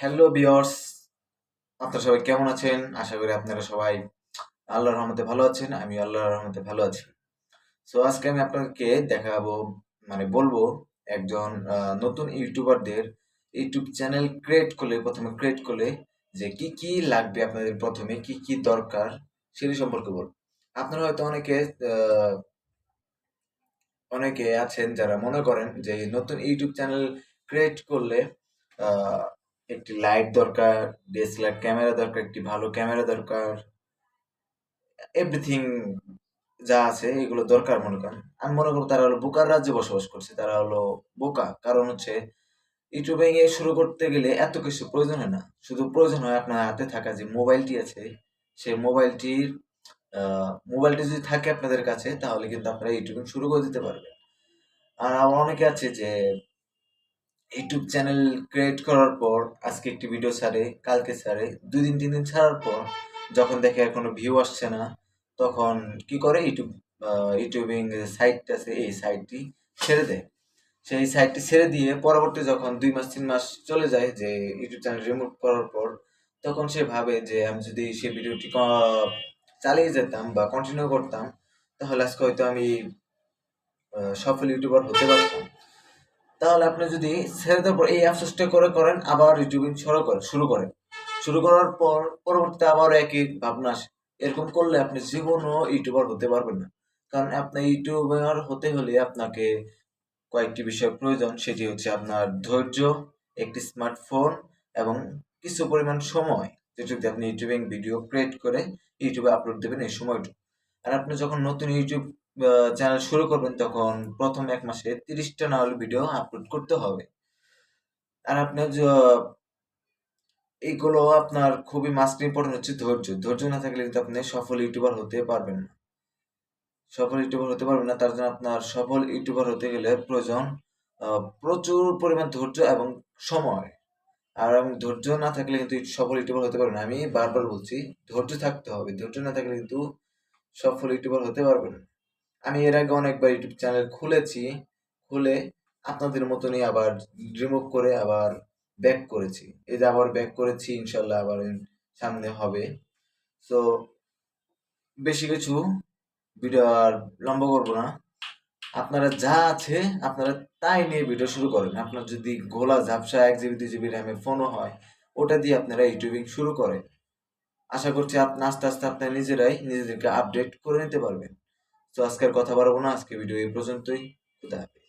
Hello viewers, আপনারা সবাই কেমন আছেন? আশা করি আপনারা সবাই আল্লাহর রহমতে ভালো আছেন। আমি আল্লাহর রহমতে ভালো আছি। সো আজকে আমি আপনাদেরকে দেখাবো, বলবো একজন নতুন ইউটিউবারদের ইউটিউব চ্যানেল প্রথমে ক্রিয়েট করলে যে কি কি লাগবে, আপনাদের প্রথমে কি কি দরকার সেটি সম্পর্কে বলবো। আপনারা হয়তো অনেকে আছেন যারা মনে করেন যে এই নতুন ইউটিউব চ্যানেল ক্রিয়েট করলে আহ, একটি লাইট দরকার, ডিএসএলআর ক্যামেরা দরকার, একটি ভালো ক্যামেরা দরকার, এভরিথিং যা আছে এগুলো দরকার মনে করেন। আমি মনে করবো তারা হলো বোকার রাজ্যে বসবাস করছে, তারা হলো বোকা। কারণ হচ্ছে ইউটিউবে গিয়ে শুরু করতে গেলে এত কিছু প্রয়োজন হয় না, শুধু প্রয়োজন হয় আপনার হাতে থাকা যে মোবাইলটি আছে, সেই মোবাইলটি যদি থাকে আপনাদের কাছে তাহলে কিন্তু আপনারা ইউটিউবিং শুরু করে দিতে পারবেন। আর আমার অনেকে আছে যে ইউটিউব চ্যানেল ক্রিয়েট করার পর আজকে একটি ভিডিও ছাড়ে, কালকে ছাড়ে, 2 দিন 3 দিন ছাড়ার পর যখন দেখে আর কোনো ভিউ আসছে না, তখন কি করে ইউটিউবিং যে সাইটটা আছে এই সাইটটি ছেড়ে দেয়। সেই সাইটটি ছেড়ে দিয়ে পরবর্তী যখন 2 মাস 3 মাস চলে যায় যে ইউটিউব চ্যানেল রিমুভ করার পর, তখন সে ভাবে যে আমি যদি সেই ভিডিওটি চালিয়ে যেতাম বা কন্টিনিউ করতাম তাহলে আজকে হয়তো আমি সফল ইউটিউবার হতে পারতাম। তাহলে আপনি যদি ছেড়ে দেওয়ার পর এই আফসোসটা করেন, আবার ইউটিউবিং শুরু করার পর পরবর্তীতে আবার একই ভাবনা আসে। এরকম করলে আপনি জীবনও ইউটিউবার হতে পারবেন না। কারণ আপনি ইউটিউবার হতে হলে আপনাকে কয়েকটি বিষয় প্রয়োজন। সেটি হচ্ছে আপনার ধৈর্য, একটি স্মার্টফোন এবং কিছু পরিমাণ সময়, যেটুকু দিয়ে আপনি ইউটিউবিং ভিডিও ক্রিয়েট করে ইউটিউবে আপলোড দেবেন এই সময়টুকু। আর আপনি যখন নতুন ইউটিউব চ্যানেল শুরু করবেন তখন প্রথম 1 মাসে 30টা না হলে ভিডিও আপলোড করতে হবে। আর আপনার এইগুলো আপনার খুবই মাস্ট ইম্পর্টেন্ট হচ্ছে ধৈর্য। ধৈর্য না থাকলে কিন্তু আপনি সফল ইউটিউবার হতে পারবেন না। তার জন্য আপনার সফল ইউটিউবার হতে গেলে প্রয়োজন প্রচুর পরিমাণ ধৈর্য এবং সময়। আর এবং ধৈর্য না থাকলে কিন্তু সফল ইউটিউবার হতে পারবেন না। আমি বারবার বলছি, ধৈর্য থাকতে হবে। ধৈর্য না থাকলে কিন্তু সফল ইউটিউবার হতে পারবেন না। আমি এর আগে অনেকবার ইউটিউব চ্যানেল খুলে আপনাদের মতনই আবার রিমুভ করে আবার ব্যাক করেছি। এই যে আবার ব্যাক করেছি, ইনশাল্লাহ আবার সামনে হবে। সো বেশি কিছু ভিডিও আর লম্বা করবো না। আপনারা যা আছে আপনারা তাই নিয়ে ভিডিও শুরু করেন। আপনার যদি গোলা ঝাপসা 1 জিবি 2 জিবি র্যামের ফোনও হয়, ওটা দিয়ে আপনারা ইউটিউবিং শুরু করেন। আশা করছি আস্তে আস্তে আপনারা নিজেদেরকে আপডেট করে নিতে পারবেন। তো আজকের কথা বাড়াবো না, আজকে ভিডিও এই পর্যন্তই। খুদা হাফেজ।